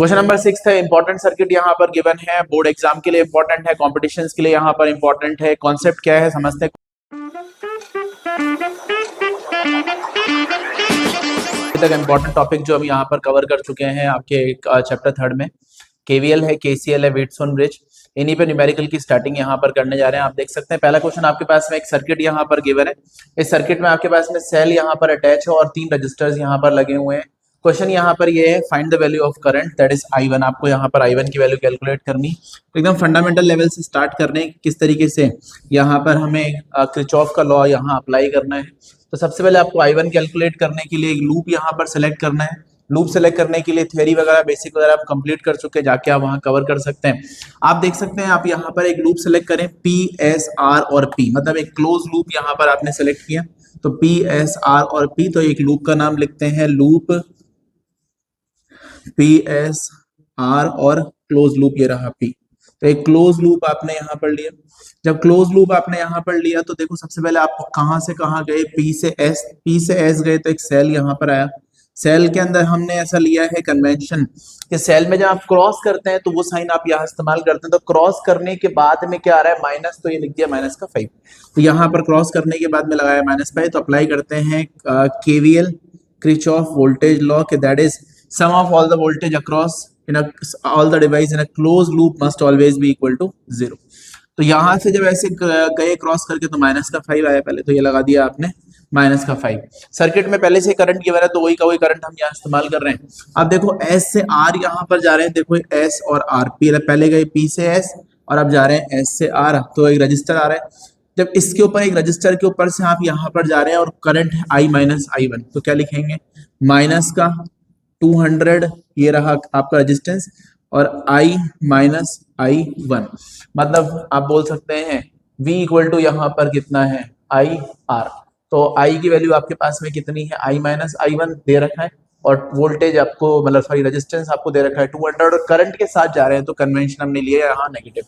Question number 6 है important circuit यहाँ पर गिवन है, बोर्ड एग्जाम के लिए इंपॉर्टेंट है, कॉम्पिटिशन के लिए यहाँ पर इंपॉर्टेंट है। कॉन्सेप्ट क्या है समझते हैं। तक इंपॉर्टेंट टॉपिक जो हम यहाँ पर कवर कर चुके हैं आपके चैप्टर 3 में, केवीएल है, केसीएल है, व्हीटस्टोन ब्रिज, इन्हीं पे न्यूमेरिकल की स्टार्टिंग यहाँ पर करने जा रहे हैं। आप देख सकते हैं पहला क्वेश्चन आपके पास में एक सर्किट यहाँ पर गिवन है। इस सर्किट में आपके पास में सेल यहाँ पर अटैच है और 3 रजिस्टर्स यहाँ पर लगे हुए हैं। क्वेश्चन यहाँ पर ये है find the value of current that is I1। आपको यहाँ पर I1 की वैल्यू कैलकुलेट करनी, तो एकदम फंडामेंटल लेवल से स्टार्ट करने किस तरीके से यहाँ पर हमें किरचॉफ का लॉ यहाँ अप्लाई करना है। तो सबसे पहले आपको I1 कैलकुलेट करने के लिए एक लूप यहाँ पर सेलेक्ट करना है। लूप सेलेक्ट करने के लिए थ्योरी वगैरह बेसिक वगैरह आप कंप्लीट कर चुके हैं, जाके आप वहां कवर कर सकते हैं। आप देख सकते हैं आप यहाँ पर एक लूप सेलेक्ट करें P, S, R और P, मतलब एक क्लोज लूप यहाँ पर आपने सेलेक्ट किया। तो P, S, R और P, तो एक लूप का नाम लिखते हैं लूप P, S, R और क्लोज लूप ये रहा P। तो एक क्लोज लूप आपने यहाँ पर लिया। जब क्लोज लूप आपने यहाँ पर लिया तो देखो सबसे पहले आप कहाँ से कहाँ गए, P से S गए, तो एक सेल यहाँ पर आया। सेल के अंदर हमने ऐसा लिया है कन्वेंशन कि सेल में जब आप क्रॉस करते हैं तो वो साइन आप यहाँ इस्तेमाल करते हैं। तो क्रॉस करने के बाद में क्या आ रहा है माइनस, तो ये लिख दिया माइनस का 5। तो यहाँ पर क्रॉस करने के बाद में लगाया -5। तो अप्लाई करते हैं केवीएल किरचॉफ वोल्टेज लॉ के that is sum of all the voltage across in all the device in a close loop must always be equal to 0। तो यहाँ से जब ऐसे गए क्रॉस करके तो माइनस का 5 आया पहले, तो ये लगा दिया आपने माइनस का 5। सर्किट में पहले से करंट गिवन है तो वही का वही करंट हम यहाँ इस्तेमाल कर रहे हैं। अब देखो S से R यहाँ पर जा रहे हैं, देखो S और R, पहले गए P से S और अब जा रहे हैं S से R, तो एक रजिस्टर आ रहा है। जब इसके ऊपर एक रजिस्टर के ऊपर से आप यहाँ पर जा रहे हैं और करंट है I माइनस I1, तो क्या लिखेंगे माइनस का 200, ये रहा आपका रेजिस्टेंस, और I माइनस I1, मतलब आप बोल सकते हैं V इक्वल टू यहाँ पर कितना है IR। तो I की वैल्यू आपके पास में कितनी है, I माइनस I1 दे रखा है और वोल्टेज आपको मतलब सॉरी रेजिस्टेंस आपको दे रखा है 200 और करंट के साथ जा रहे हैं, तो कन्वेंशन हमने लिया यहाँ नेगेटिव।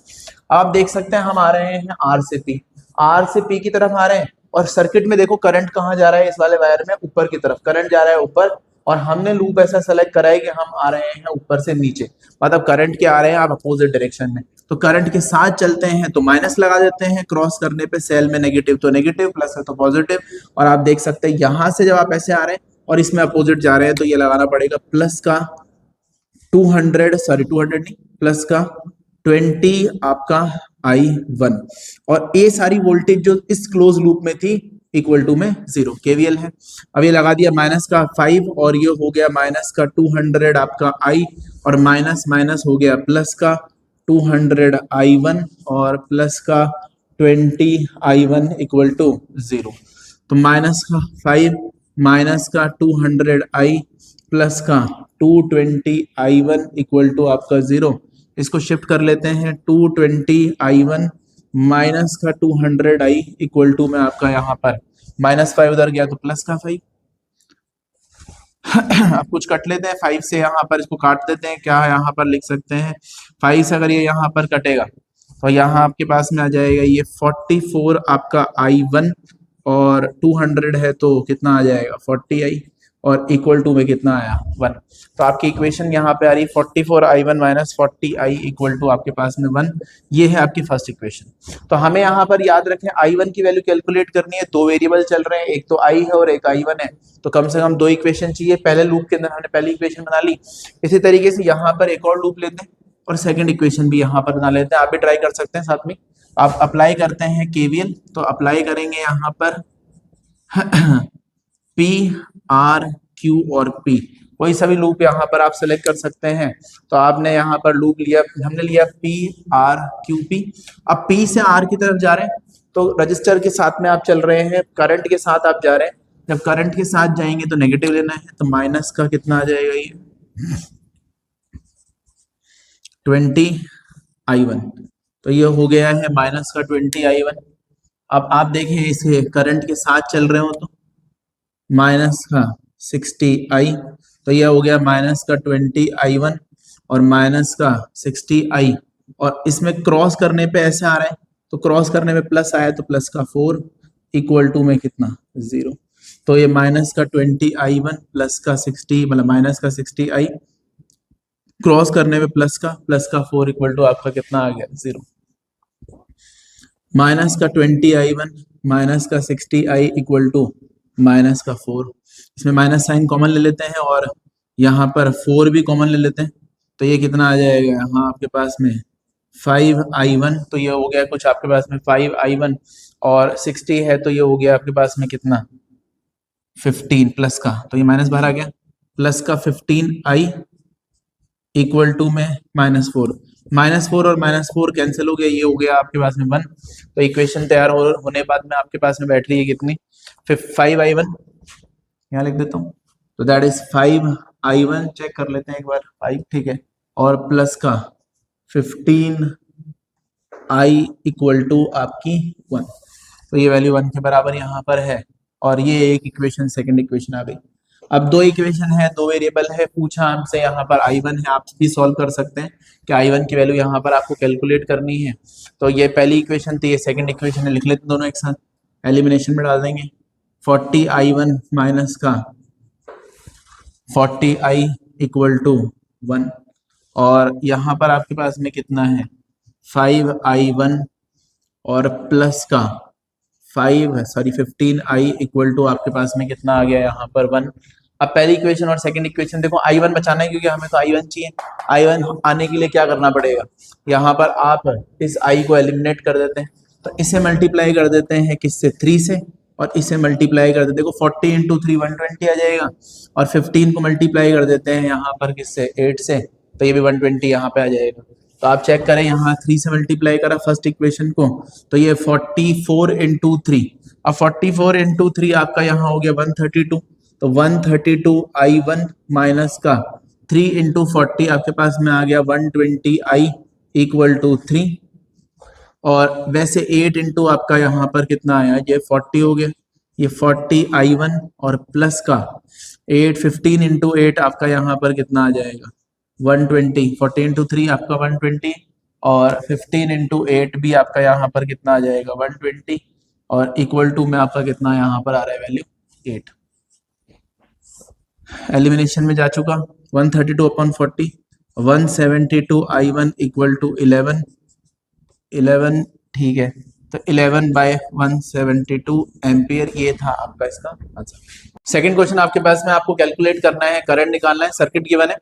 आप देख सकते हैं हम आ रहे हैं R से P की तरफ आ रहे हैं और सर्किट में देखो करंट कहाँ जा रहा है, इस वाले वायर में ऊपर की तरफ करंट जा रहा है ऊपर, और हमने लूप ऐसा सेलेक्ट करा है कि हम आ रहे हैं ऊपर से नीचे, मतलब करंट के आ रहे हैं आप अपोजिट डायरेक्शन में। तो करंट के साथ चलते हैं तो माइनस लगा देते हैं, क्रॉस करने पे सेल में नेगेटिव तो नेगेटिव, प्लस है तो पॉजिटिव। और आप देख सकते हैं यहां से जब आप ऐसे आ रहे हैं और इसमें अपोजिट जा रहे हैं तो ये लगाना पड़ेगा प्लस का 200 नहीं प्लस का 20 आपका I1, और ये सारी वोल्टेज जो इस क्लोज लूप में थी इक्वल टू में 0, केवीएल है। अब ये लगा दिया माइनस का 5 और ये हो गया माइनस का 200 आपका I, और माइनस माइनस हो गया प्लस का 200 I1 और प्लस का 20 I1 इक्वल टू 0। तो माइनस का 5 माइनस का 200 I प्लस का 220 I1 इक्वल टू आपका 0। इसको शिफ्ट कर लेते हैं, 220 I1 माइनस का 200 I इक्वल टू में आपका यहाँ पर -5 उधर गया तो प्लस का 5। आप कुछ कट लेते हैं 5 से, यहाँ पर इसको काट देते हैं, क्या यहाँ पर लिख सकते हैं 5 से अगर ये यहाँ पर कटेगा तो यहाँ आपके पास में आ जाएगा ये 44 आपका I1 और 200 है तो कितना आ जाएगा 40I और इक्वल टू में कितना आया 1। तो आपकी इक्वेशन यहाँ पे आ रही 44 I1 minus 40I equal to आपके पास में 1। ये है आपकी फर्स्ट इक्वेशन। तो हमें यहाँ पर याद रखें I1 की वैल्यू कैलकुलेट करनी है, 2 वेरिएबल चल रहे हैं, एक तो I है और एक I1 है, तो कम से कम 2 इक्वेशन चाहिए। पहले लूप के अंदर हमने पहली इक्वेशन बना ली, इसी तरीके से यहाँ पर एक और लूप लेते हैं और सेकेंड इक्वेशन भी यहाँ पर बना लेते हैं। आप भी ट्राई कर सकते हैं साथ में। आप अप्लाई करते हैं केवीएल, तो अप्लाई करेंगे यहाँ पर P, R, Q और P, कोई सभी लूप यहाँ पर आप सेलेक्ट कर सकते हैं। तो आपने यहाँ पर लूप लिया, हमने लिया P, R, Q, P। अब P से R की तरफ जा रहे हैं तो रजिस्टर के साथ में आप चल रहे हैं, करंट के साथ आप जा रहे हैं। जब करंट के साथ जाएंगे तो नेगेटिव लेना है, तो माइनस का कितना आ जाएगा ये 20 I1, तो ये हो गया है माइनस का 20 I1। अब आप देखें इसे करंट के साथ चल रहे हो तो माइनस का 60I, तो यह हो गया माइनस का 20 I1 और माइनस का 60I, और इसमें क्रॉस करने पे ऐसे आ रहा है तो क्रॉस करने में प्लस आया तो प्लस का 4 इक्वल टू में कितना 0। तो ये माइनस का 20 I1 प्लस का 60 मतलब माइनस का 60I क्रॉस करने में प्लस का 4 इक्वल टू आपका कितना आ गया 0। माइनस का 20i1 माइनस का 60i इक्वल टू माइनस का 4। इसमें माइनस साइन कॉमन ले लेते हैं और यहाँ पर 4 भी कॉमन ले लेते हैं, तो ये कितना आ जाएगा यहाँ आपके पास में 5i1, तो ये हो गया कुछ आपके पास में 5i1 और 60 है तो ये हो गया आपके पास में कितना 15 प्लस का, तो ये माइनस बाहर आ गया, प्लस का 15i इक्वल टू में -4 और -4 कैंसिल हो गया, ये हो गया आपके पास में 1। तो इक्वेशन तैयार होने बाद में आपके पास में बैठ रही है कितनी 5i1, यहाँ लिख देता हूँ, तो दैट इज 5i1, चेक कर लेते हैं एक बार 5 ठीक है, और प्लस का 15i इक्वल टू आपकी 1, तो ये वैल्यू 1 के बराबर यहाँ पर है, और ये एक इक्वेशन सेकंड इक्वेशन आ गई। अब दो इक्वेशन है, दो वेरिएबल है, पूछा हमसे यहाँ पर i1 है, आप भी सॉल्व कर सकते हैं कि i1 की वैल्यू यहाँ पर आपको कैलकुलेट करनी है, तो ये पहली इक्वेशन थी, ये सेकंड इक्वेशन है, लिख लेते दोनों एक साथ, एलिमिनेशन में डाल देंगे 40i1 माइनस का 40i इक्वल टू 1, और यहाँ पर आपके पास में कितना है 5i1 और प्लस का 15i इक्वल टू आपके पास में कितना आ गया यहाँ पर 1। अब पहली इक्वेशन और सेकंड इक्वेशन देखो, i1 बचाना है क्योंकि हमें तो i1 चाहिए, i1 आने के लिए क्या करना पड़ेगा, यहाँ पर आप इस i को एलिमिनेट कर देते हैं, तो इसे मल्टीप्लाई कर देते हैं किससे 3 से, और इसे मल्टीप्लाई कर देते, देखो 40 इंटू 3 120 आ जाएगा, और 15 को मल्टीप्लाई कर देते हैं यहाँ पर किससे 8 से, तो ये भी 120 यहाँ पे आ जाएगा। तो आप चेक करें, यहाँ 3 से मल्टीप्लाई करा फर्स्ट इक्वेशन को, तो ये 44 इंटू 3, अब 44 इंटू 3 आपका यहाँ हो गया 132, तो 132i1 माइनस का 3 इंटू 40 आपके पास में आ गया 120i इक्वल टू 3, और वैसे 8 इंटू आपका यहाँ पर कितना आया, ये 40 हो गया, ये 40i1 और प्लस का 8 15 इंटू 8 आपका यहाँ पर कितना आ जाएगा 120, 40 इंटू 3 आपका 120, और 15 इंटू 8 भी आपका यहाँ पर कितना आ जाएगा 120, और इक्वल टू में आपका कितना यहाँ पर आ रहा है वैल्यू 8। एलिमिनेशन में जा चुका, 132 अपॉन 40, 172i1 इक्वल टू 11 ठीक है, तो 11/172 एम्पियर, ये था आपका इसका आंसर। सेकंड क्वेश्चन आपके पास में, आपको कैलकुलेट करना है, करंट निकालना है, सर्किट गिवन है,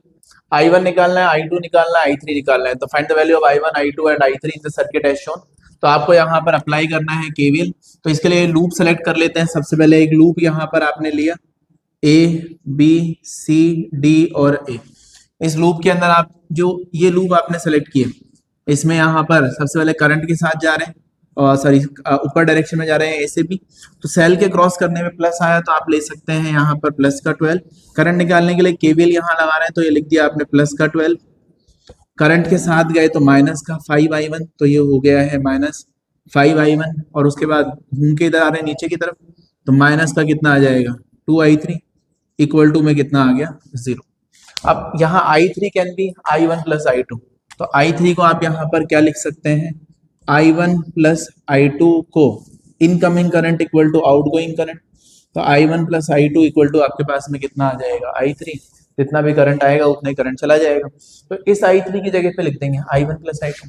i1 निकालना है, i2 निकालना है, i3 निकालना है, तो find the value of i1 i2 and i3 in the circuit as shown. तो आपको यहाँ पर अप्लाई करना है केवीएल, तो इसके लिए लूप सेलेक्ट कर लेते हैं। सबसे पहले एक लूप यहाँ पर आपने लिया a b c d और a, इस लूप के अंदर आप जो ये लूप आपने सेलेक्ट किए, इसमें यहाँ पर सबसे पहले करंट के साथ जा रहे हैं, और सॉरी ऊपर डायरेक्शन में जा रहे हैं ए से बी, तो सेल के क्रॉस करने में प्लस आया तो आप ले सकते हैं यहाँ पर प्लस का 12। करंट निकालने के लिए केवीएल यहाँ लगा रहे हैं, तो ये लिख दिया आपने प्लस का 12, करंट के साथ गए तो माइनस का 5i1, तो ये हो गया है -5i1, और उसके बाद घूम के इधर आ रहे हैं नीचे की तरफ, तो माइनस का कितना आ जाएगा 2i3 इक्वल टू में कितना आ गया 0। अब यहाँ i3 can be i1 plus i2, तो i3 को आप यहाँ पर क्या लिख सकते हैं, i1 प्लस i2 को incoming current equal to outgoing current, तो i1 plus i2 equal to आपके पास में कितना आ जाएगा i3, जितना भी करंट आएगा उतना ही करंट चला जाएगा, तो इस i3 की जगह पे लिख देंगे i1 प्लस i2।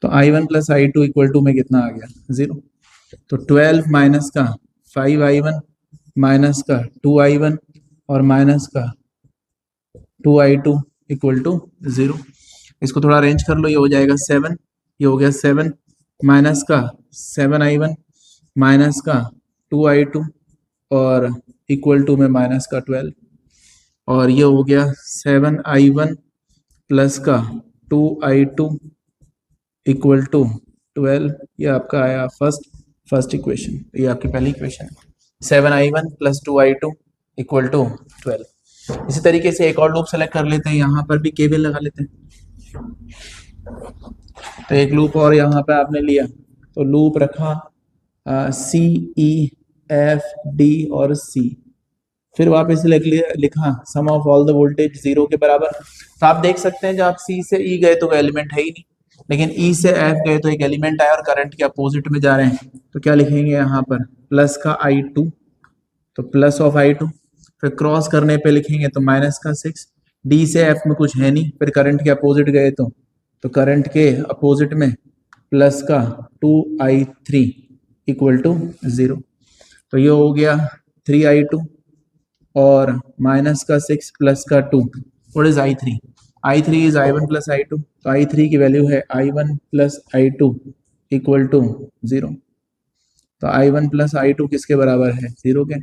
तो i1 plus i2 equal to में कितना आ गया 0, तो 12 माइनस का 5i1 माइनस का 2i1 और माइनस का 2i2 इक्वल टू 0। इसको थोड़ा अरेंज कर लो, ये हो जाएगा 7, ये हो गया 7 माइनस का 7i1 माइनस का 2i2 और इक्वल टू में माइनस का 12, और ये हो गया 7i1 प्लस का 2i2 इक्वल टू 12, ये आपका आया फर्स्ट इक्वेशन, ये आपकी पहली इक्वेशन है, 7i1 plus 2i2 equal to 12। इसी तरीके से एक और लूप सेलेक्ट कर लेते हैं, यहाँ पर भी केवीएल लगा लेते हैं, तो एक लूप और यहाँ पे आपने लिया, तो लूप रखा C E F D और C, फिर वापस लिखा सम ऑफ ऑल द वोल्टेज 0 के बराबर, तो आप देख सकते हैं जब आप C से E गए तो एलिमेंट है ही नहीं, लेकिन ई से एफ गए तो एक एलिमेंट आया और करंट के अपोजिट में जा रहे हैं, तो क्या लिखेंगे यहाँ पर प्लस का I2, तो प्लस ऑफ I2, फिर क्रॉस करने पे लिखेंगे तो माइनस का 6, डी से एफ में कुछ है नहीं, फिर करंट के अपोजिट गए तो करंट के अपोजिट में प्लस का 2I3 इक्वल टू 0। तो ये हो गया 3I2 और माइनस का 6 प्लस का 2, what is I3? I3 is I1 plus I2, तो I3 की वैल्यू है I1 plus I2 equal to 0। तो I1 प्लस I2 किसके बराबर है? 0 के।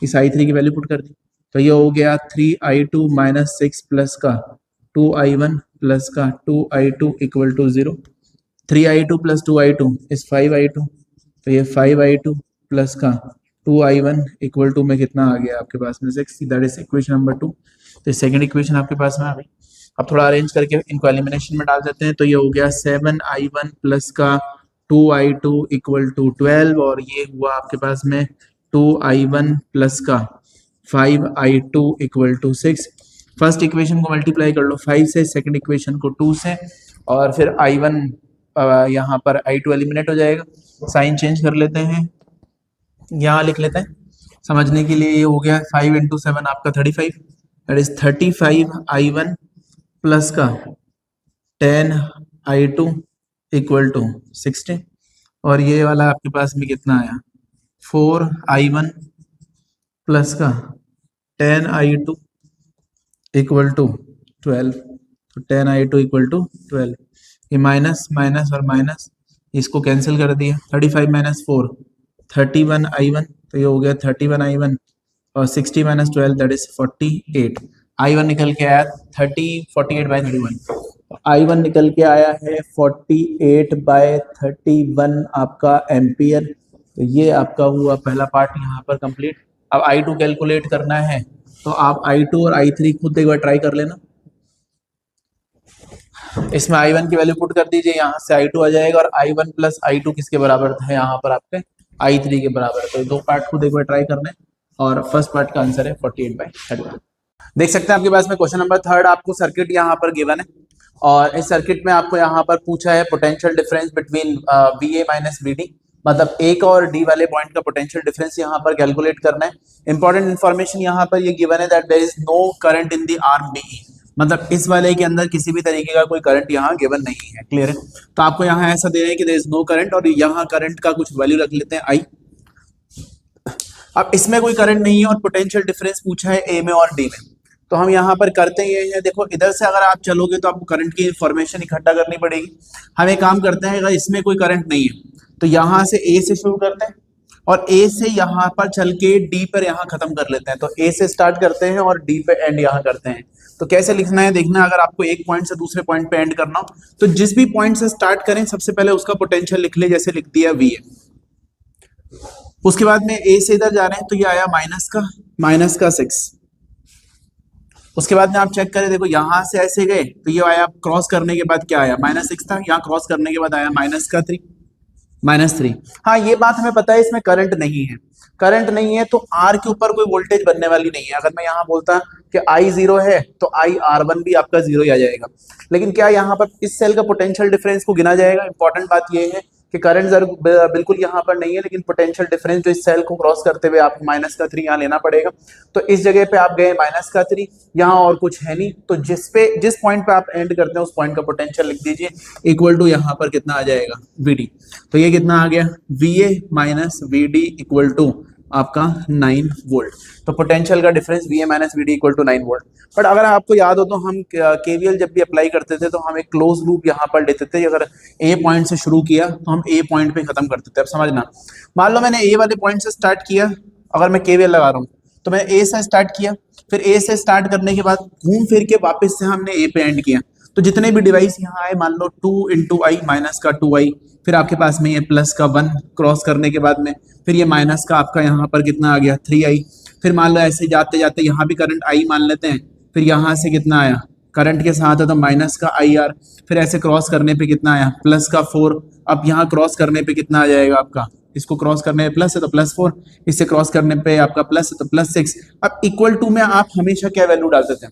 इस I3 की वैल्यू पुट कर दी, तो ये हो गया 3I2 माइनस 6 प्लस का 2I1 प्लस का 2I2 equal to 0। 3I2 plus 2I2 is 5I2, तो ये 5I2 प्लस का 2I1 इक्वल टू में कितना आ गया आपके पास में 6, दैट इज इक्वेशन नंबर 2। तो सेकंड इक्वेशन आपके पास में आ गई। अब थोड़ा अरेंज करके इनको एलिमिनेशन में डाल देते हैं, तो ये हो गया 7I1 प्लस का 2I2 इक्वल टू 12, और ये हुआ आपके पास में 2I1 प्लस का 5I2 equal to 6। First equation को मल्टीप्लाई कर लो 5 से, सेकंड इक्वेशन को 2 से, और फिर I1 यहाँ पर I2 एलिमिनेट हो जाएगा। साइन चेंज कर लेते हैं, यहाँ लिख लेते हैं समझने के लिए। ये हो गया 5 इंटू 7 आपका 35, दैट इज 35I1 प्लस का 10I2 इक्वल टू 60, और ये वाला आपके पास में कितना आया 4I1 प्लस का 10I2 इक्वल टू 12, तो 10I2 इक्वल टू 12। ये माइनस माइनस और माइनस इसको कैंसिल कर दिया, 35 माइनस 4 31I1, तो ये हो गया 31I1 और 60 माइनस 12 दैट इज 48। I1 निकल के आया 48/31, I1 निकल के आया है 48/31 आपका एम्पियर। तो ये आपका हुआ पहला पार्ट यहाँ पर कंप्लीट। अब I2 कैलकुलेट करना है, तो आप I2 और I3 खुद एक बार ट्राई कर लेना। इसमें I1 की वैल्यू पुट कर दीजिए, यहाँ से I2 आ जाएगा, और I1 प्लस I2 किसके बराबर था यहाँ पर आपके I3 के बराबर। तो दो पार्ट खुद एक बार ट्राई करना है, और फर्स्ट पार्ट का आंसर है 48/31। देख सकते हैं आपके पास में क्वेश्चन नंबर 3 आपको सर्किट यहाँ पर गिवन है, और इस सर्किट में आपको यहाँ पर पूछा है potential difference between VA minus VD, मतलब एक और डी वाले पॉइंट का पोटेंशियल डिफरेंस यहाँ पर कैलकुलेट करना है। इंपॉर्टेंट इन्फॉर्मेशन यहाँ पर ये गिवन है that there is no current in the arm BE, मतलब इस वाले के अंदर किसी भी तरीके का कोई करंट यहाँ गिवन नहीं है। क्लियर है? तो आपको यहाँ ऐसा दे रहे हैं कि देयर इज नो करंट, और यहाँ करंट का कुछ वैल्यू रख लेते हैं I। अब इसमें कोई करंट नहीं है और पोटेंशियल डिफरेंस पूछा है A में और D में, तो हम यहाँ पर करते ये हैं, देखो इधर से अगर आप चलोगे तो आपको करंट की इंफॉर्मेशन इकट्ठा करनी पड़ेगी। हम एक काम करते हैं, अगर इसमें कोई करंट नहीं है तो यहाँ से A से शुरू करते हैं, और A से यहाँ पर चल के D पर यहाँ खत्म कर लेते हैं। तो A से स्टार्ट करते हैं और D पे एंड यहाँ करते हैं। तो कैसे लिखना है देखना, अगर आपको एक पॉइंट से दूसरे पॉइंट पे एंड करना हो तो जिस भी पॉइंट से स्टार्ट करें सबसे पहले उसका पोटेंशियल लिख ले, जैसे लिख दिया VA। उसके बाद में A से इधर जा रहे हैं तो ये आया माइनस का 6। उसके बाद में आप चेक करें, देखो यहाँ से ऐसे गए तो ये आया, क्रॉस करने के बाद क्या आया -6 था, यहाँ क्रॉस करने के बाद आया -3। हाँ ये बात हमें पता है, इसमें करंट नहीं है। करंट नहीं है तो R के ऊपर कोई वोल्टेज बनने वाली नहीं है। अगर मैं यहाँ बोलता कि I 0 है तो I R1 भी आपका 0 ही आ जाएगा। लेकिन क्या यहाँ पर इस सेल का पोटेंशियल डिफरेंस को गिना जाएगा? इंपॉर्टेंट बात ये है कि करंट बिल्कुल यहाँ पर नहीं है, लेकिन पोटेंशियल डिफरेंस जो इस सेल को क्रॉस करते हुए आपको -3 यहाँ लेना पड़ेगा। तो इस जगह पे आप गए -3, यहाँ और कुछ है नहीं, तो जिस पॉइंट पे आप एंड करते हैं उस पॉइंट का पोटेंशियल लिख दीजिए, इक्वल टू यहाँ पर कितना आ जाएगा VD। तो ये कितना आ गया VA minus VD equal to आपका 9 वोल्ट। तो पोटेंशियल का difference VA minus VD equal to 9 volt. But अगर आपको याद हो तो हम KVL जब भी अप्लाई करते थे तो हम एक क्लोज लूप यहाँ पर लेते थे। अगर A पॉइंट से शुरू किया तो हम A पॉइंट पे खत्म करते थे। अब समझना, मान लो मैंने A वाले पॉइंट से स्टार्ट किया, अगर मैं KVL लगा रहा हूँ तो मैंने A से स्टार्ट किया, फिर A से स्टार्ट करने के बाद घूम फिर के वापस से हमने A पे एंड किया। तो जितने भी डिवाइस यहाँ आए, मान लो 2 इंटू I माइनस का 2I, फिर आपके पास में ये प्लस का 1 क्रॉस करने के बाद में फिर ये माइनस का आपका यहाँ पर कितना आ गया 3I। फिर मान लो ऐसे जाते जाते यहाँ भी करंट I मान लेते हैं, फिर यहाँ से कितना आया करंट के साथ है तो माइनस का IR, फिर ऐसे क्रॉस करने पे कितना आया प्लस का 4। अब यहाँ क्रॉस करने पे कितना आ जाएगा आपका, इसको क्रॉस करने पे प्लस है तो +4, इससे क्रॉस करने पे आपका प्लस है तो +6। अब इक्वल टू में आप हमेशा क्या वैल्यू डालते थे,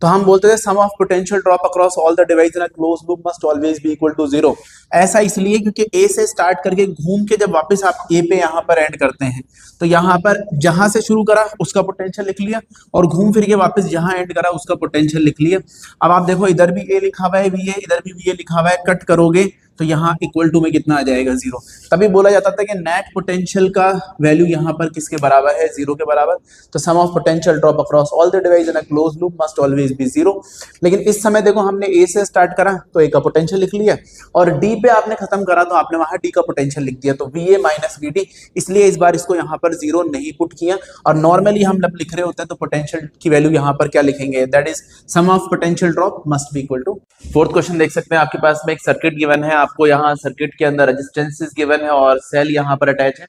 तो हम बोलते थे sum of potential drop across all the device in a close loop must always be equal to zero. ऐसा इसलिए क्योंकि ए से स्टार्ट करके घूम के जब वापस आप ए पे यहाँ पर एंड करते हैं तो यहाँ पर जहां से शुरू करा उसका पोटेंशियल लिख लिया और घूम फिर के वापस जहां एंड करा उसका पोटेंशियल लिख लिया। अब आप देखो इधर भी ए लिखा हुआ है वी ए, इधर भी वी ए लिखा हुआ है, कट करोगे तो यहाँ इक्वल टू में कितना आ जाएगा जीरो। तभी बोला जाता था कि नेट पोटेंशियल का वैल्यू यहाँ पर किसके बराबर है, जीरो के बराबर। तो sum of potential drop across all the device in a close loop must always be zero. लेकिन इस समय देखो हमने ए से स्टार्ट करा तो ए का पोटेंशियल लिख लिया और डी पे आपने खत्म करा तो आपने वहां डी का पोटेंशियल लिख दिया, तो V A minus V D. इसलिए इस बार इसको यहाँ पर जीरो नहीं पुट किया। और नॉर्मली हम जब लिख रहे होते हैं तो पोटेंशियल की वैल्यू यहाँ पर क्या लिखेंगे, that is sum of potential drop must be equal to. Fourth question देख सकते हैं, आपके पास में एक सर्किट गिवन है, आपको यहाँ सर्किट के अंदर रेजिस्टेंसेस गिवन है और सेल यहाँ पर अटैच है।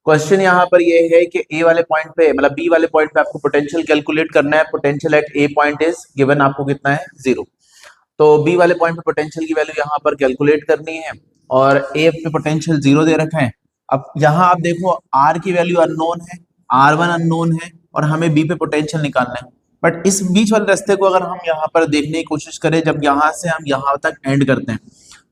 क्वेश्चन यहाँ पर ये है कि ए वाले पॉइंट पे मतलब बी वाले पॉइंट पे आपको पोटेंशियल कैलकुलेट करना है। Potential at A point is given, आपको कितना है, जीरो। तो बी वाले पॉइंट पे पोटेंशियल की वैल्यू यहाँ पर कैलकुलेट करनी है और ए पे पोटेंशियल जीरो दे रखा है। अब यहाँ आप देखो आर की वैल्यू अननोन है, आर वन अननोन है और हमें बी पे पोटेंशियल निकालना है। बट इस बीच वाले रास्ते को अगर हम यहाँ पर देखने की कोशिश करें, जब यहाँ से हम यहाँ तक एंड करते हैं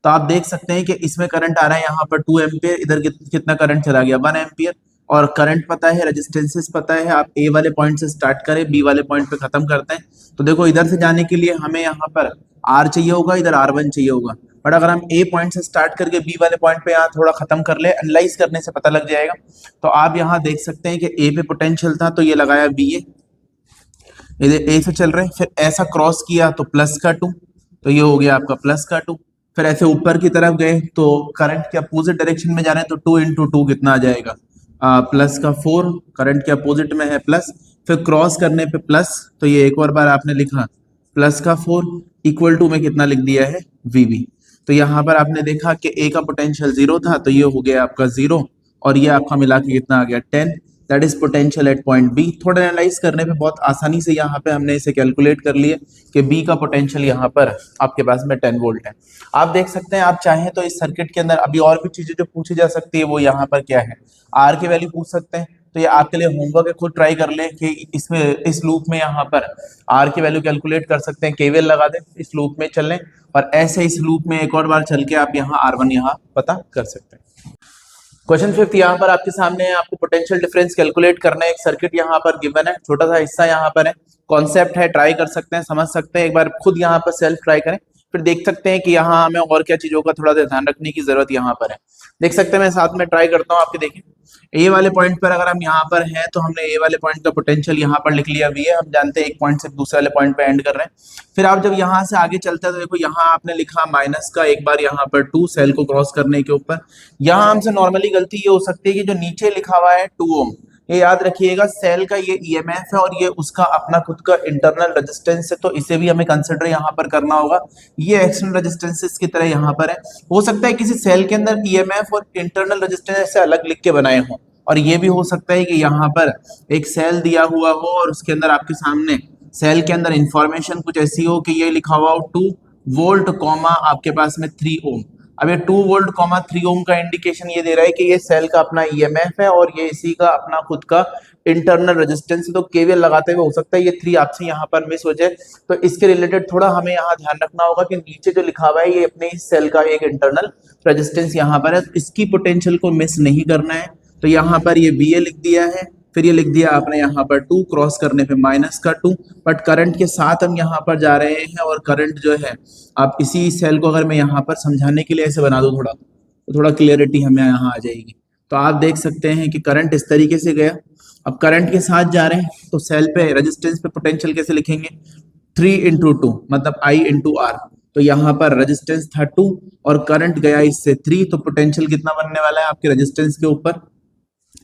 तो आप देख सकते हैं कि इसमें करंट आ रहा है यहाँ पर 2 एम्पियर, इधर कितना करंट चला गया 1 एम्पियर। और करंट पता है, रेजिस्टेंसेस पता है, आप ए वाले पॉइंट से स्टार्ट करें बी वाले पॉइंट पे खत्म करते हैं। तो देखो इधर से जाने के लिए हमें यहाँ पर आर चाहिए होगा, इधर आर वन चाहिए होगा। बट अगर हम ए पॉइंट से स्टार्ट करके बी वाले पॉइंट पे यहाँ थोड़ा खत्म कर ले, एनालाइज करने से पता लग जाएगा। तो आप यहाँ देख सकते हैं कि ए पे पोटेंशियल था तो ये लगाया बी ए, इधर ए से चल रहे हैं, फिर ऐसा क्रॉस किया तो प्लस का 2, तो ये हो गया आपका प्लस का 2। फिर ऐसे ऊपर की तरफ गए तो करंट के अपोजिट डायरेक्शन में जा रहे हैं तो 2 इंटू 2 कितना आ जाएगा, प्लस का 4, करंट के अपोजिट में है प्लस, फिर क्रॉस करने पे प्लस, तो ये एक और बार आपने लिखा प्लस का 4 इक्वल टू में कितना लिख दिया है वीबी। तो यहाँ पर आपने देखा कि ए का पोटेंशियल जीरो था तो ये हो गया आपका जीरो और ये आपका मिला के कितना आ गया 10, that is potential at point B. थोड़ा एनालाइज करने पे बहुत आसानी से यहाँ पे हमने इसे कैलकुलेट कर लिया कि बी का पोटेंशियल यहाँ पर आपके पास में 10 वोल्ट है। आप देख सकते हैं, आप चाहें तो इस सर्किट के अंदर अभी और भी चीजें जो पूछी जा सकती है वो यहाँ पर क्या है, आर की वैल्यू पूछ सकते हैं। तो ये आपके लिए होमवर्क है, खुद ट्राई कर ले कि इसमें इस लूप में यहाँ पर आर की वैल्यू कैलकुलेट कर सकते हैं, केवीएल लगा दें, इस लूप में चल लें और ऐसे इस लूप में एक और बार चल के आप यहाँ R1 यहाँ पता कर सकते हैं। क्वेश्चन 5 यहाँ पर आपके सामने है, आपको पोटेंशियल डिफरेंस कैलकुलेट करना है। एक सर्किट यहाँ पर गिवन है, छोटा सा हिस्सा यहाँ पर है, कॉन्सेप्ट है, ट्राई कर सकते हैं, समझ सकते हैं, एक बार खुद यहाँ पर सेल्फ ट्राई करें, फिर देख सकते हैं कि यहाँ हमें और क्या चीजों का थोड़ा सा ध्यान रखने की जरूरत यहाँ पर है। देख सकते हैं, मैं साथ में ट्राई करता हूँ, आपके देखें ए वाले पॉइंट पर अगर हम यहाँ पर हैं तो हमने ए वाले पॉइंट का पोटेंशियल यहाँ पर लिख लिया वी है, हम जानते हैं एक पॉइंट से दूसरे वाले पॉइंट पे एंड कर रहे हैं। फिर आप जब यहाँ से आगे चलते हैं तो देखो यहाँ आपने लिखा माइनस का एक बार यहाँ पर 2 सेल को क्रॉस करने के ऊपर। यहाँ हमसे नॉर्मली गलती ये हो सकती है कि जो नीचे लिखा हुआ है 2 ओम, ये याद रखिएगा सेल का ये ईएमएफ है और ये उसका अपना खुद का इंटरनल रेजिस्टेंस है, तो इसे भी हमें कंसिडर यहाँ पर करना होगा। ये एक्सटर्नल रेजिस्टेंसेस की तरह यहाँ पर है, हो सकता है किसी सेल के अंदर ईएमएफ और इंटरनल रेजिस्टेंस ऐसे अलग लिख के बनाए हों, और ये भी हो सकता है कि यहाँ पर एक सेल दिया हुआ हो और उसके अंदर आपके सामने सेल के अंदर इंफॉर्मेशन कुछ ऐसी हो कि ये लिखा हुआ हो 2 वोल्ट कॉमा आपके पास में 3 ओम। अब ये 2 वोल्ट कॉमा 3 ओम का इंडिकेशन ये दे रहा है कि ये सेल का अपना ईएमएफ है और ये इसी का अपना खुद का इंटरनल रेजिस्टेंस है। तो केवीएल लगाते हुए हो सकता है ये 3 आपसे यहाँ पर मिस हो जाए, तो इसके रिलेटेड थोड़ा हमें यहाँ ध्यान रखना होगा कि नीचे जो लिखा हुआ है ये अपने इस सेल का एक इंटरनल रेजिस्टेंस यहाँ पर है, इसकी पोटेंशियल को मिस नहीं करना है। तो यहाँ पर ये बी ए लिख दिया है, फिर ये लिख दिया आपने यहाँ पर 2 क्रॉस करने पे माइनस का 2, बट करंट के साथ हम यहाँ पर जा रहे हैं और करंट जो है आप इसी सेल को अगर मैं यहाँ पर समझाने के लिए ऐसे बना दूं थोड़ा, तो थोड़ा क्लियरिटी हमें यहाँ आ जाएगी। तो आप देख सकते हैं कि करंट इस तरीके से गया, अब करंट के साथ जा रहे हैं तो सेल पे रेजिस्टेंस पे पोटेंशियल कैसे लिखेंगे, 3 इंटू 2 मतलब I इंटू आर। तो यहाँ पर रेजिस्टेंस था 2 और करंट गया इससे 3, तो पोटेंशियल कितना बनने वाला है आपके रेजिस्टेंस के ऊपर,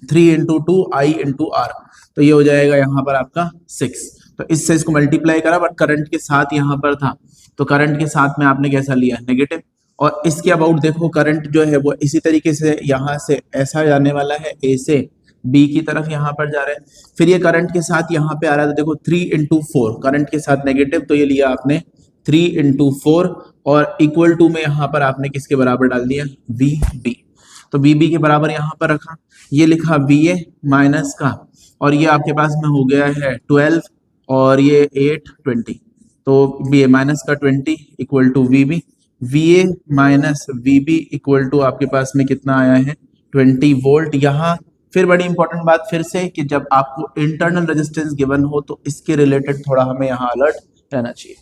3 इंटू 2 I इंटू आर, तो ये हो जाएगा यहाँ पर आपका 6। तो इससे इसको मल्टीप्लाई करा, बट करंट के साथ यहाँ पर था तो करंट के साथ में आपने कैसा लिया, नेगेटिव। और इसके अबाउट देखो करंट जो है वो इसी तरीके से यहाँ से ऐसा जाने वाला है, ए से बी की तरफ यहाँ पर जा रहा है, फिर ये करंट के साथ यहाँ पे आ रहा है, तो देखो 3 इंटू 4 करंट के साथ नेगेटिव, तो ये लिया आपने 3 इंटू 4 और इक्वल टू में यहाँ पर आपने किसके बराबर डाल दिया, वी बी। तो बी बी के बराबर यहाँ पर रखा, ये लिखा वी ए माइनस का, और ये आपके पास में हो गया है 12 और ये 8 20। तो बी माइनस का 20 equal to VB, VA minus VB equal to आपके पास में कितना आया है 20 वोल्ट। यहाँ फिर बड़ी इंपॉर्टेंट बात फिर से कि जब आपको इंटरनल रेजिस्टेंस गिवन हो तो इसके रिलेटेड थोड़ा हमें यहाँ अलर्ट रहना चाहिए।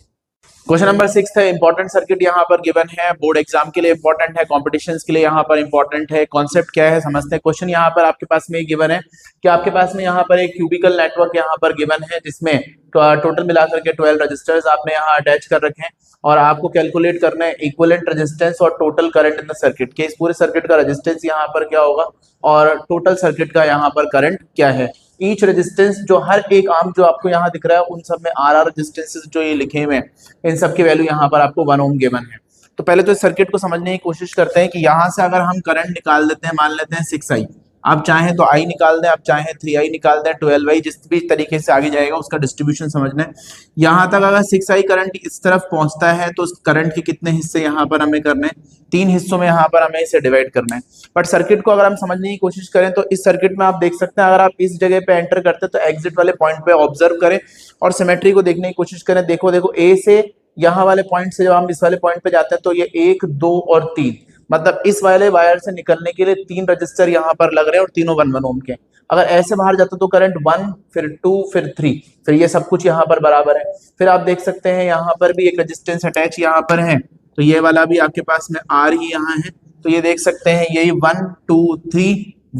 क्वेश्चन नंबर 6 है, इंपॉर्टेंट सर्किट यहाँ पर गिवन है, बोर्ड एग्जाम के लिए इंपॉर्टेंट है, कॉम्पिटिशन्स के लिए यहाँ पर इंपॉर्टेंट है। कॉन्सेप्ट क्या है समझते हैं। क्वेश्चन यहाँ पर आपके पास में गिवन है कि आपके पास में यहाँ पर एक क्यूबिकल नेटवर्क यहाँ पर गिवन है जिसमें टोटल मिलाकर के 12 रजिस्टर्स आपने यहाँ अटैच कर रखे हैं और आपको कैलकुलेट करना है इक्विवेलेंट रेजिस्टेंस और total current in the circuit के। इस पूरे सर्किट का रेजिस्टेंस यहाँ पर क्या होगा और टोटल सर्किट का यहाँ पर करंट क्या है। ईच रेजिस्टेंस जो हर एक आर्म जो आपको यहाँ दिख रहा है उन सब में आर रेजिस्टेंसेस जो ये लिखे हुए हैं इन सब की वैल्यू यहाँ पर आपको 1 ओम गिवन है। तो पहले तो इस सर्किट को समझने की कोशिश करते हैं कि यहाँ से अगर हम करंट निकाल देते हैं, मान लेते हैं 6i, आप चाहें तो i निकाल दें, आप चाहें 3i निकाल दें, 12i, जिस भी तरीके से आगे जाएगा उसका डिस्ट्रीब्यूशन समझना है। यहाँ तक अगर 6i करंट इस तरफ पहुंचता है तो उस करंट के कितने हिस्से यहाँ पर हमें करने हैं, 3 हिस्सों में यहाँ पर हमें इसे डिवाइड करना है। बट सर्किट को अगर हम समझने की कोशिश करें तो इस सर्किट में आप देख सकते हैं, अगर आप इस जगह पे एंटर करते हैं तो एग्जिट वाले पॉइंट पे ऑब्जर्व करें और सिमेट्री को देखने की कोशिश करें। देखो देखो ए से यहाँ वाले पॉइंट से जब हम इस वाले पॉइंट पे जाते हैं तो ये 1 2 और 3, मतलब इस वाले वायर से निकलने के लिए 3 रजिस्टर यहाँ पर लग रहे हैं और तीनों 1 ओम के। अगर ऐसे बाहर जाता तो करंट 1 फिर 2 फिर 3, फिर ये सब कुछ यहाँ पर बराबर है। फिर आप देख सकते हैं यहाँ पर भी एक रेजिस्टेंस अटैच यहाँ पर है, तो ये वाला भी आपके पास में आर ही यहाँ है। तो ये देख सकते हैं यही 1 2 3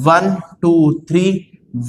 1 2 3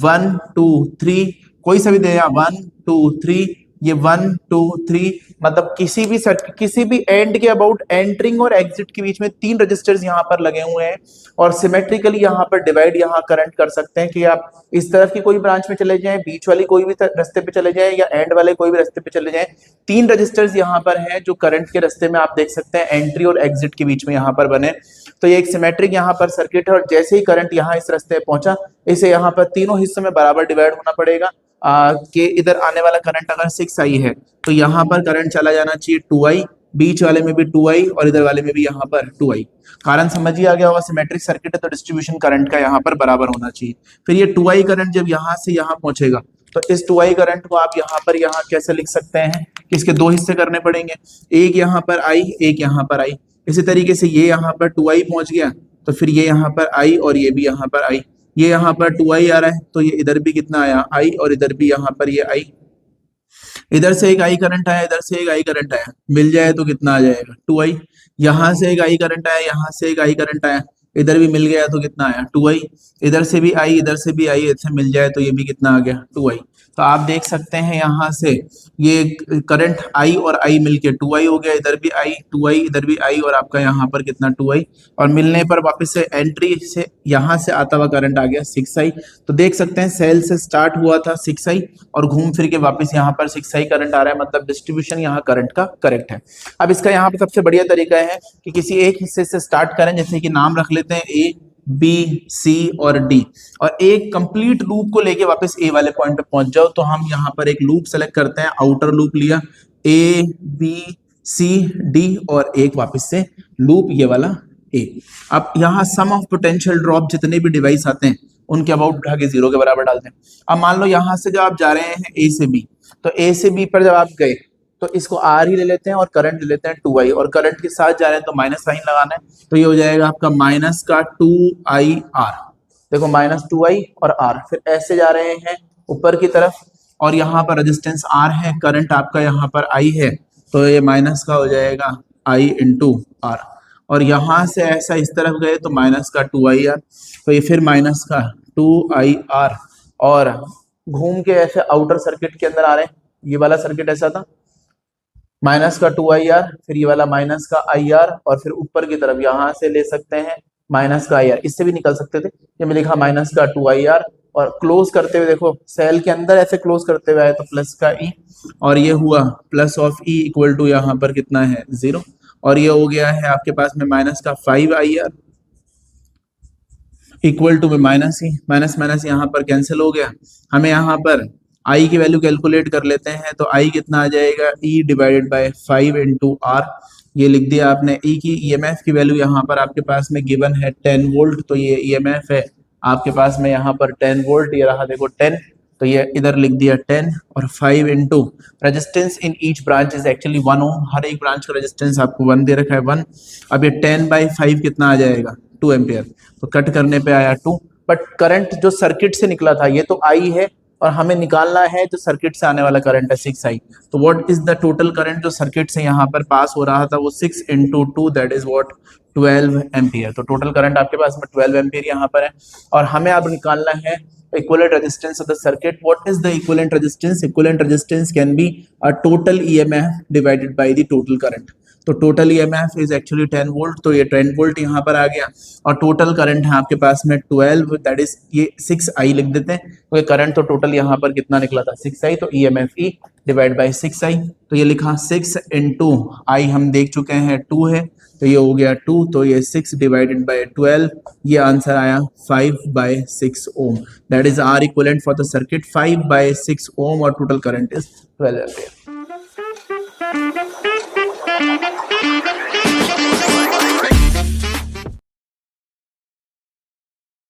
1 2 3, कोई सा भी दे 1 2 3, ये 1 2 3, मतलब किसी भी एंड के अबाउट एंटरिंग और एग्जिट के बीच में 3 रजिस्टर्स यहाँ पर लगे हुए हैं और सिमेट्रिकली यहाँ पर डिवाइड यहाँ करंट कर सकते हैं कि आप इस तरफ की कोई ब्रांच में चले जाएं, बीच वाली कोई भी रास्ते पे चले जाएं या एंड वाले कोई भी रास्ते पे चले जाएं। 3 रजिस्टर्स यहाँ पर हैं जो करंट के रास्ते में आप देख सकते हैं एंट्री और एग्जिट के बीच में यहाँ पर बने। तो ये एक सिमेट्रिक यहाँ पर सर्किट है और जैसे ही करंट यहाँ इस रास्ते पे पहुंचा इसे यहाँ पर तीनों हिस्सों में बराबर डिवाइड होना पड़ेगा। कि इधर आने वाला करंट अगर 6i है तो यहाँ पर करंट चला जाना चाहिए 2i, बीच वाले में भी 2i और इधर वाले में भी यहाँ पर 2i। कारण समझ ही आ गया होगा, सिमेट्रिक सर्किट है तो डिस्ट्रीब्यूशन करंट का यहाँ पर बराबर होना चाहिए। फिर ये 2i करंट जब यहाँ से यहाँ पहुंचेगा तो इस 2i करंट को आप यहाँ कैसे लिख सकते हैं कि इसके 2 हिस्से करने पड़ेंगे, एक यहाँ पर i एक यहाँ पर i। इसी तरीके से ये यहाँ पर 2i पहुंच गया तो फिर ये यहाँ पर i और ये भी यहाँ पर i, ये यहाँ पर 2i आ रहा है तो ये इधर भी कितना आया i और इधर भी यहाँ पर ये i, इधर से एक i करंट आया इधर से एक i करंट आया, मिल जाए तो कितना आ जाएगा 2i। यहाँ से एक i करंट आया यहाँ से एक i करंट आया, इधर भी मिल गया तो कितना आया 2i, इधर से भी i इधर से भी i, ऐसे मिल जाए तो ये भी कितना आ गया 2i। तो आप देख सकते हैं यहाँ से ये करंट i और i मिलके 2i हो गया, इधर भी i 2i इधर भी i और आपका यहाँ पर कितना 2i, और मिलने पर वापस से एंट्री से यहाँ से आता हुआ करंट आ गया 6i। तो देख सकते हैं सेल से स्टार्ट हुआ था 6i और घूम फिर के वापस यहाँ पर 6i करंट आ रहा है, मतलब डिस्ट्रीब्यूशन यहाँ करंट का करेक्ट है। अब इसका यहाँ पे सबसे बढ़िया तरीका है कि किसी एक हिस्से से स्टार्ट करें, जैसे कि नाम रख लेते हैं ए बी सी और डी, और एक कंप्लीट लूप को लेके वापस ए वाले पॉइंट पे पहुंच जाओ। तो हम यहाँ पर एक लूप सेलेक्ट करते हैं, आउटर लूप लिया ए बी सी डी और एक वापस से लूप ये वाला ए। अब यहाँ सम ऑफ पोटेंशियल ड्रॉप जितने भी डिवाइस आते हैं उनके अबाउट उठा के 0 के बराबर डालते हैं। अब मान लो यहाँ से जब आप जा रहे हैं ए से बी, तो ए से बी पर जब आप गए तो इसको आर ही ले लेते हैं और करंट ले लेते हैं 2i, और करंट के साथ जा रहे हैं तो माइनस साइन लगाना है, तो ये हो जाएगा आपका माइनस का 2i r। देखो माइनस 2i और r, फिर ऐसे जा रहे हैं ऊपर की तरफ और यहाँ पर रेजिस्टेंस r है, करंट आपका यहाँ पर i है, तो ये माइनस का हो जाएगा i इंटू r, और यहाँ से ऐसा इस तरफ गए तो माइनस का 2i r, तो ये फिर माइनस का 2i r, और घूम के ऐसे आउटर सर्किट के अंदर आ रहे हैं। ये वाला सर्किट ऐसा था, माइनस का 2ir, फिर ये वाला माइनस का ir, और फिर ऊपर की तरफ यहाँ से ले सकते हैं माइनस का ir, इससे भी निकल सकते थे, ये मैं लिखा माइनस का 2ir, और क्लोज करते हुए देखो सेल के अंदर ऐसे क्लोज करते हुए आए तो प्लस का e, और ये हुआ plus of e equal to यहाँ पर कितना है 0, और ये हो गया है आपके पास में माइनस का 5ir इक्वल टू में माइनस ही माइनस माइनस यहाँ पर कैंसिल हो गया। हमें यहाँ पर i की वैल्यू कैलकुलेट कर लेते हैं, तो i कितना आ जाएगा e divided by 5 into r, ये लिख दिया आपने। e की ईएमएफ की वैल्यू यहाँ पर आपके पास में गिवन है 10 वोल्ट, तो ये ईएमएफ है आपके पास में यहाँ पर 10 वोल्ट, ये रहा देखो 10, तो ये इधर लिख दिया 10 और 5 into resistance in each branch is actually 1 ओम, हर एक ब्रांच का रेजिस्टेंस आपको 1 दे रखा है 1। अब ये 10/5 कितना आ जाएगा 2 एम्पियर, तो कट करने पे आया 2। बट करंट जो सर्किट से निकला था ये तो आई है और हमें निकालना है जो सर्किट से आने वाला करंट है 6i। तो what is the total current जो सर्किट से यहाँ पर पास हो रहा था वो 6 into 2 that is what 12 ampere. तो टोटल करंट आपके पास में 12 एम्पियर यहाँ पर है और हमें अब निकालना है equivalent resistance of the circuit. What is the equivalent resistance? Equivalent resistance can be a total EMF divided by the total current. तो total EMF is actually 10 volt, तो ये 10 वोल्ट यहाँ पर आ गया और टोटल करंट है आपके पास में 12 दैट इज ये 6i लिख देते हैं क्योंकि करंट तो टोटल यहाँ पर कितना निकला था 6i, तो EMF E divide by 6i। तो ये लिखा 6 इंटू i हम देख चुके हैं 2 है, तो ये हो गया 2, तो ये 6 डिवाइडेड बाय 12, ये आंसर आया 5/6 ohm. That is R equivalent for the circuit 5/6 ohm और टोटल करंट इज 12 एम्पियर।